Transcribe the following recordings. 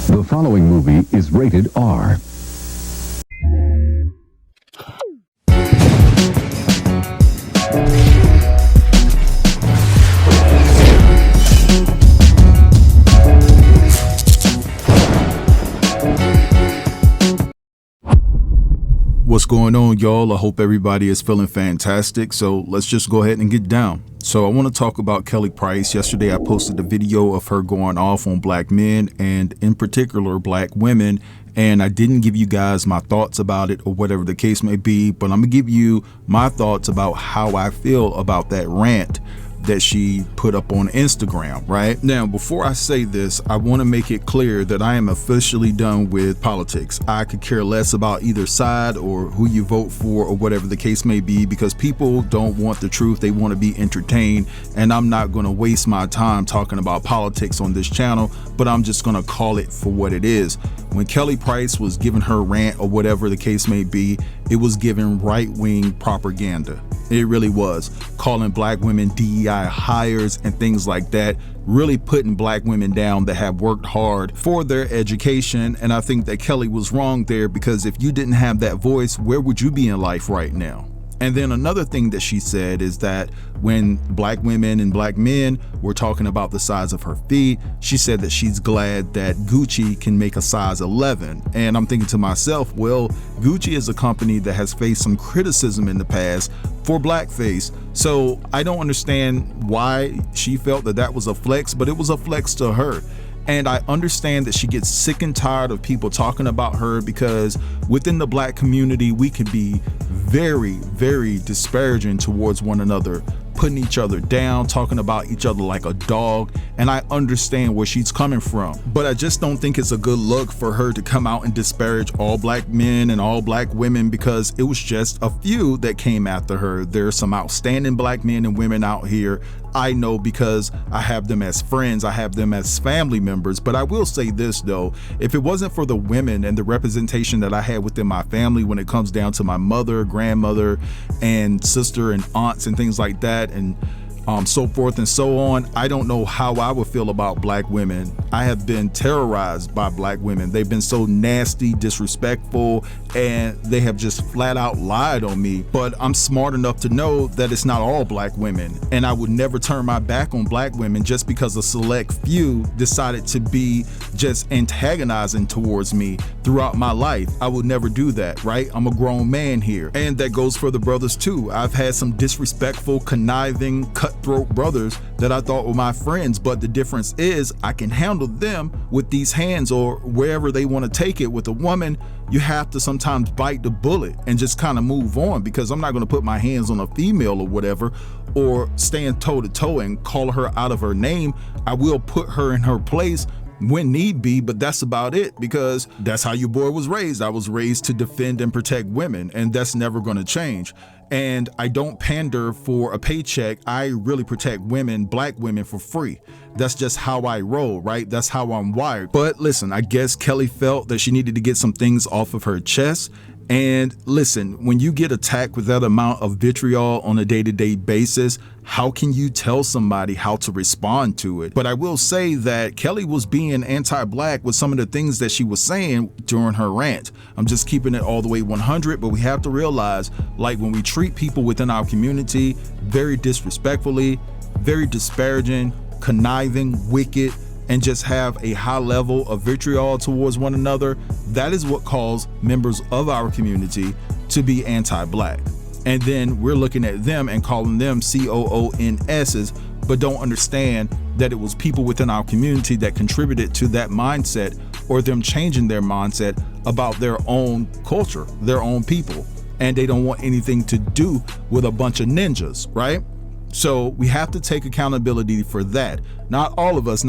The following movie is rated R. What's going on, y'all? I hope everybody is feeling fantastic. So let's just go ahead and get down. So I want to talk about Kelly Price. Yesterday, I posted a video of her going off on black men and in particular black women. And I didn't give you guys my thoughts about it or whatever the case may be, but I'm gonna give you my thoughts about how I feel about that rant that she put up on Instagram. Right now, before I say this, I want to make it clear that I am officially done with politics. I could care less about either side or who you vote for or whatever the case may be, because people don't want the truth. They want to be entertained, and I'm not going to waste my time talking about politics on this channel, but I'm just going to call it for what it is. When Kelly Price was giving her rant or whatever the case may be, it was giving right-wing propaganda. It really was, calling black women DEI hires and things like that, really putting black women down that have worked hard for their education. And I think that Kelly was wrong there, because if you didn't have that voice, where would you be in life right now? And then another thing that she said is that when black women and black men were talking about the size of her feet, she said that she's glad that Gucci can make a size 11. And I'm thinking to myself, well, Gucci is a company that has faced some criticism in the past for blackface. So I don't understand why she felt that that was a flex, but it was a flex to her. And I understand that she gets sick and tired of people talking about her, because within the black community, we can be very, very disparaging towards one another, putting each other down, talking about each other like a dog. And I understand where she's coming from, but I just don't think it's a good look for her to come out and disparage all black men and all black women, because it was just a few that came after her. There's some outstanding black men and women out here. I know, because I have them as friends, I have them as family members. But I will say this though, if it wasn't for the women and the representation that I had within my family when it comes down to my mother, grandmother, and sister and aunts and things like that, and so forth and so on, I don't know how I would feel about black women. I have been terrorized by black women. They've been so nasty, disrespectful, and they have just flat out lied on me. But I'm smart enough to know that it's not all black women, and I would never turn my back on black women just because a select few decided to be just antagonizing towards me throughout my life. I would never do that, right? I'm a grown man here, and that goes for the brothers too. I've had some disrespectful, conniving, cutthroat brothers that I thought were my friends, but the difference is I can handle them with these hands or wherever they want to take it. With a woman, you have to sometimes bite the bullet and just kind of move on, because I'm not going to put my hands on a female or whatever, or stand toe to toe and call her out of her name. I will put her in her place when need be, but that's about it, because that's how your boy was raised. I was raised to defend and protect women, and that's never going to change. And I don't pander for a paycheck. I really protect women, black women, for free. That's just how I roll, right? That's how I'm wired. But listen, I guess Kelly felt that she needed to get some things off of her chest. And listen, when you get attacked with that amount of vitriol on a day-to-day basis, how can you tell somebody how to respond to it? But I will say that Kelly was being anti-black with some of the things that she was saying during her rant. I'm just keeping it all the way 100, but we have to realize, like, when we treat people within our community very disrespectfully, very disparaging, conniving, wicked, and just have a high level of vitriol towards one another, that is what caused members of our community to be anti-black. And then we're looking at them and calling them COONSs, but don't understand that it was people within our community that contributed to that mindset, or them changing their mindset about their own culture, their own people. And they don't want anything to do with a bunch of ninjas, right? So we have to take accountability for that. Not all of us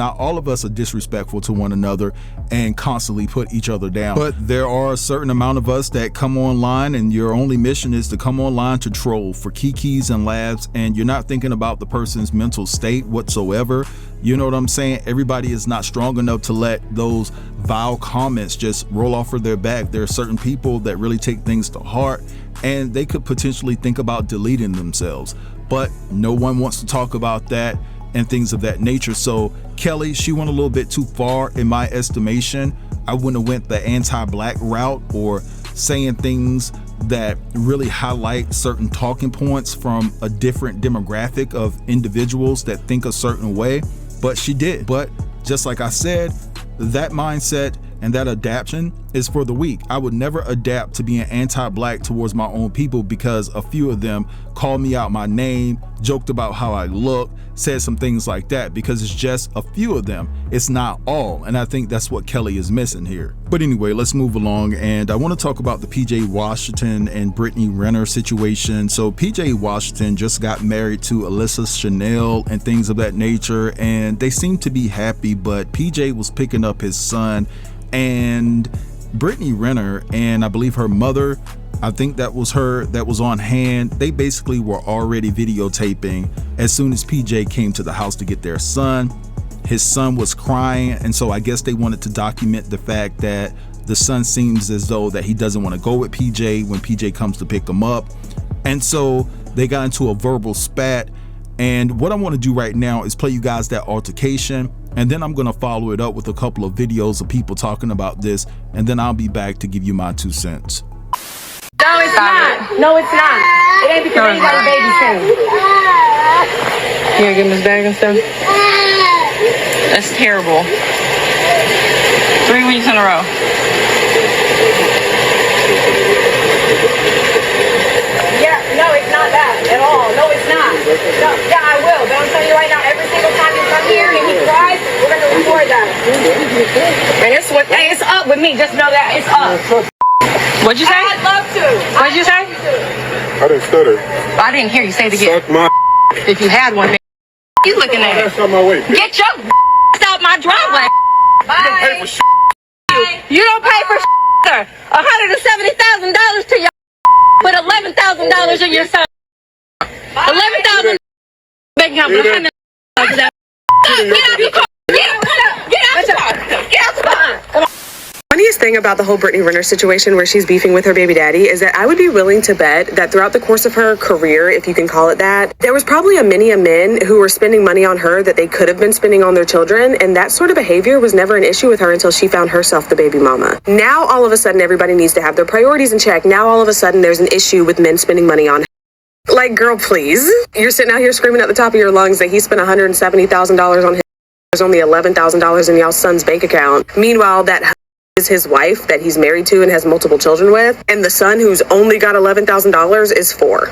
are disrespectful to one another and constantly put each other down. But there are a certain amount of us that come online, and your only mission is to come online to troll for kikis and laughs, and you're not thinking about the person's mental state whatsoever. You know what I'm saying? Everybody is not strong enough to let those vile comments just roll off of their back. There are certain people that really take things to heart, and they could potentially think about deleting themselves. But no one wants to talk about that and things of that nature. So Kelly, she went a little bit too far in my estimation. I wouldn't have went the anti-black route or saying things that really highlight certain talking points from a different demographic of individuals that think a certain way, but she did. But just like I said, that mindset and that adaptation is for the weak. I would never adapt to being anti-black towards my own people because a few of them called me out my name, joked about how I look, said some things like that, because it's just a few of them. It's not all. And I think that's what Kelly is missing here. But anyway, let's move along. And I want to talk about the PJ Washington and Brittany Renner situation. So PJ Washington just got married to Alyssa Chanel and things of that nature, and they seem to be happy, but PJ was picking up his son, and Brittany Renner and I believe her mother, I think that was her that was on hand, they basically were already videotaping as soon as PJ came to the house to get their son. His son was crying, and so I guess they wanted to document the fact that the son seems as though that he doesn't want to go with PJ when PJ comes to pick him up. And so they got into a verbal spat. And what I want to do right now is play you guys that altercation, and then I'm going to follow it up with a couple of videos of people talking about this, and then I'll be back to give you my 2 cents. No, it's not. No, it's not. It ain't because anybody babysitting. You gonna give him his bag and stuff? That's terrible. 3 weeks in a row. Yeah, no, it's not that at all. No, it's not. No, yeah, I will. But I'm telling you right now, every single time you come here and he cries, we're gonna record that. And it's up with me. Just know that it's up. What'd you say? I'd love to. What'd you say? I didn't stutter. I didn't hear you say it again. Suck my If you had one, man. You looking at it? ass out my way. Get your out my driveway. Pay for shit. You don't pay for sir. $170,000 to your but $11,000 in your son. 11,000 big number. Get out the car. Get out the car. Get out the car. Come on. Funniest thing about the whole Brittany Renner situation where she's beefing with her baby daddy is that I would be willing to bet that throughout the course of her career, if you can call it that, there was probably a many men who were spending money on her that they could have been spending on their children, and that sort of behavior was never an issue with her until she found herself the baby mama. Now all of a sudden everybody needs to have their priorities in check. Now all of a sudden there's an issue with men spending money on her. Like, girl, please. You're sitting out here screaming at the top of your lungs that he spent $170,000 on his. There's only $11,000 in y'all's son's bank account. Meanwhile, that is his wife that he's married to and has multiple children with, and the son who's only got $11,000 is 4.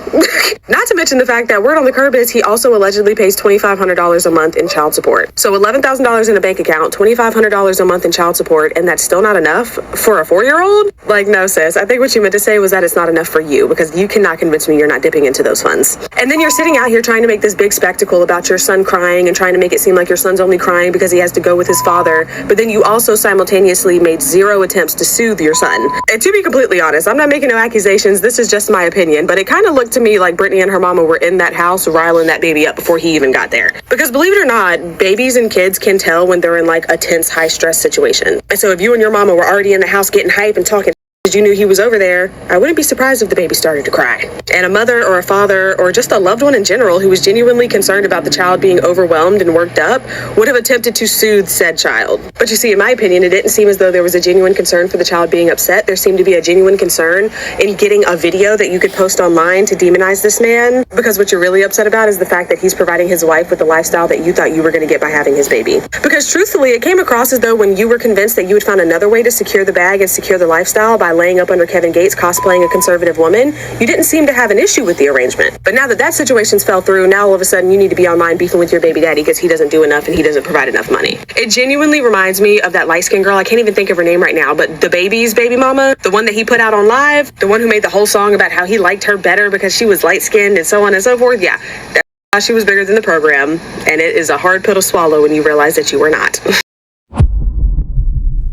Not to mention the fact that word on the curb is he also allegedly pays $2,500 a month in child support. So $11,000 in a bank account, $2,500 a month in child support, and that's still not enough for a 4-year-old? Like, no, sis. I think what you meant to say was that it's not enough for you, because you cannot convince me you're not dipping into those funds. And then you're sitting out here trying to make this big spectacle about your son crying and trying to make it seem like your son's only crying because he has to go with his father, but then you also simultaneously made 0 attempts to soothe your son. And to be completely honest, I'm not making no accusations, this is just my opinion, but it kind of looked to me like Brittany and her mama were in that house riling that baby up before he even got there. Because believe it or not, babies and kids can tell when they're in like a tense, high stress situation. And so if you and your mama were already in the house getting hype and talking you knew he was over there, I wouldn't be surprised if the baby started to cry. And a mother or a father or just a loved one in general who was genuinely concerned about the child being overwhelmed and worked up would have attempted to soothe said child. But you see, in my opinion, it didn't seem as though there was a genuine concern for the child being upset. There seemed to be a genuine concern in getting a video that you could post online to demonize this man, because what you're really upset about is the fact that he's providing his wife with the lifestyle that you thought you were going to get by having his baby. Because truthfully, it came across as though when you were convinced that you would find another way to secure the bag and secure the lifestyle by laying up under Kevin Gates cosplaying a conservative woman, you didn't seem to have an issue with the arrangement. But now that that situation's fell through, now all of a sudden you need to be online beefing with your baby daddy because he doesn't do enough and he doesn't provide enough money. It genuinely reminds me of that light-skinned girl, I can't even think of her name right now, but the baby's baby mama, the one that he put out on live, the one who made the whole song about how he liked her better because she was light-skinned and so on and so forth. Yeah, that's how she was bigger than the program, and it is a hard pill to swallow when you realize that you were not.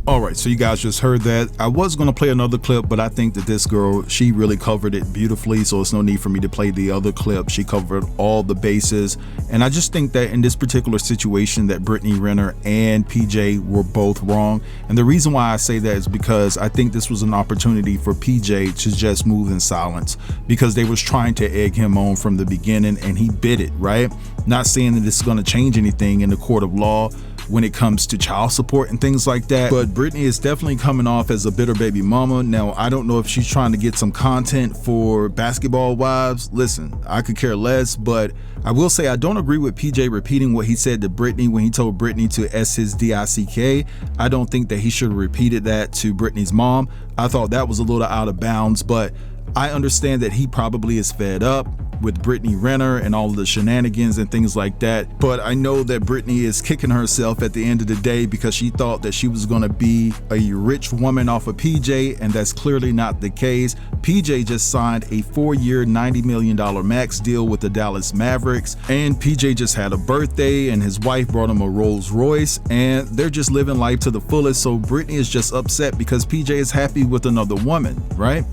All right, so you guys just heard that. I was going to play another clip, but I think that this girl, she really covered it beautifully, so it's no need for me to play the other clip. She covered all the bases, and I just think that in this particular situation that Brittany Renner and PJ were both wrong. And the reason why I say that is because I think this was an opportunity for PJ to just move in silence, because they was trying to egg him on from the beginning, and he bit it, right? Not saying that it's going to change anything in the court of law, when it comes to child support and things like that. But Britney is definitely coming off as a bitter baby mama. Now, I don't know if she's trying to get some content for Basketball Wives. Listen, I could care less, but I will say I don't agree with PJ repeating what he said to Britney when he told Britney to S his DICK. I don't think that he should have repeated that to Britney's mom. I thought that was a little out of bounds, but I understand that he probably is fed up with Brittany Renner and all of the shenanigans and things like that. But I know that Britney is kicking herself at the end of the day because she thought that she was going to be a rich woman off of PJ, and that's clearly not the case. PJ just signed a 4-year, $90 million max deal with the Dallas Mavericks, and PJ just had a birthday and his wife brought him a Rolls Royce, and they're just living life to the fullest. So Britney is just upset because PJ is happy with another woman, right?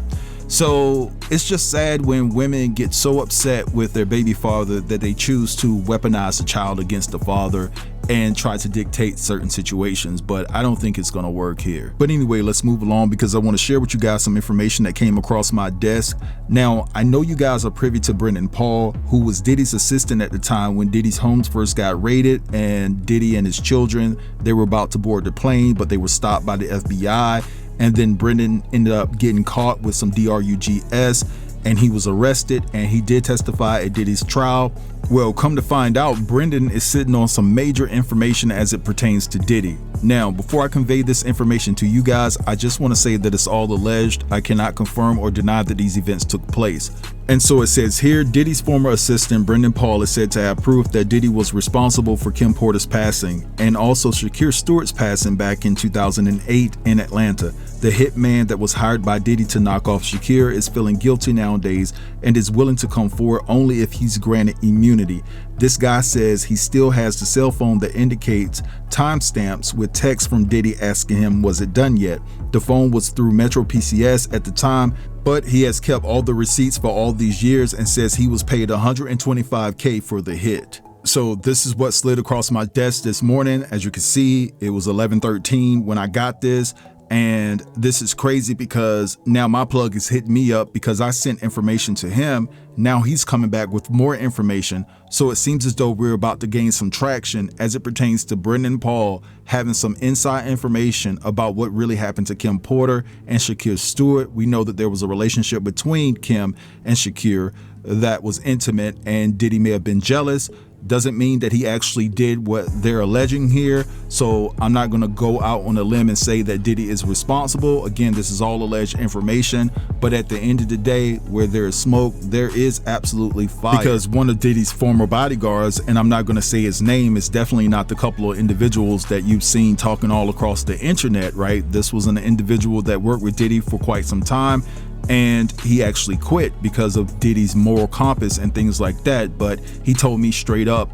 So it's just sad when women get so upset with their baby father that they choose to weaponize the child against the father and try to dictate certain situations, but I don't think it's gonna work here. But anyway, let's move along because I want to share with you guys some information that came across my desk. Now, I know you guys are privy to Brendan Paul, who was Diddy's assistant at the time when Diddy's homes first got raided, and Diddy and his children, they were about to board the plane, but they were stopped by the FBI. And then Brendan ended up getting caught with some DRUGS, and he was arrested, and he did testify at Diddy's trial. Well, come to find out, Brendan is sitting on some major information as it pertains to Diddy. Now, before I convey this information to you guys, I just want to say that it's all alleged. I cannot confirm or deny that these events took place. And so it says here, Diddy's former assistant, Brendan Paul, is said to have proof that Diddy was responsible for Kim Porter's passing and also Shakir Stewart's passing back in 2008 in Atlanta. The hitman that was hired by Diddy to knock off Shakir is feeling guilty nowadays and is willing to come forward only if he's granted immunity. This guy says he still has the cell phone that indicates timestamps with text from Diddy asking him, was it done yet? The phone was through Metro PCS at the time, but he has kept all the receipts for all these years and says he was paid $125K for the hit. So this is what slid across my desk this morning. As you can see, it was 11:13 when I got this. And this is crazy because now my plug is hitting me up because I sent information to him. Now he's coming back with more information. So it seems as though we're about to gain some traction as it pertains to Brendan Paul having some inside information about what really happened to Kim Porter and Shakir Stewart. We know that there was a relationship between Kim and Shakir that was intimate, and Diddy may have been jealous. Doesn't mean that he actually did what they're alleging here. So I'm not going to go out on a limb and say that Diddy is responsible. Again, this is all alleged information, but at the end of the day, where there is smoke, there is absolutely fire. Because one of Diddy's former bodyguards, and I'm not going to say his name, is definitely not the couple of individuals that you've seen talking all across the internet, right? This was an individual that worked with Diddy for quite some time, and he actually quit because of Diddy's moral compass and things like that. But he told me straight up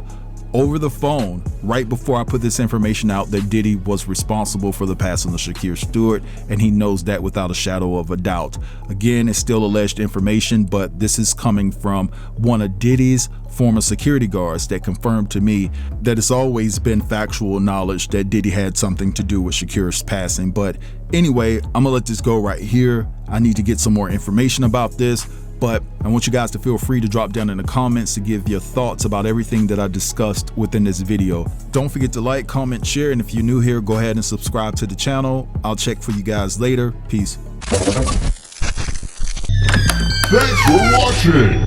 over the phone right before I put this information out that Diddy was responsible for the passing of Shakir Stewart, and he knows that without a shadow of a doubt. Again, it's still alleged information, but this is coming from one of Diddy's former security guards that confirmed to me that it's always been factual knowledge that Diddy had something to do with Shakir's passing. But anyway, I'm gonna let this go right here. I need to get some more information about this, but I want you guys to feel free to drop down in the comments to give your thoughts about everything that I discussed within this video. Don't forget to like, comment, share, and if you're new here, go ahead and subscribe to the channel. I'll check for you guys later. Peace. Thanks for watching.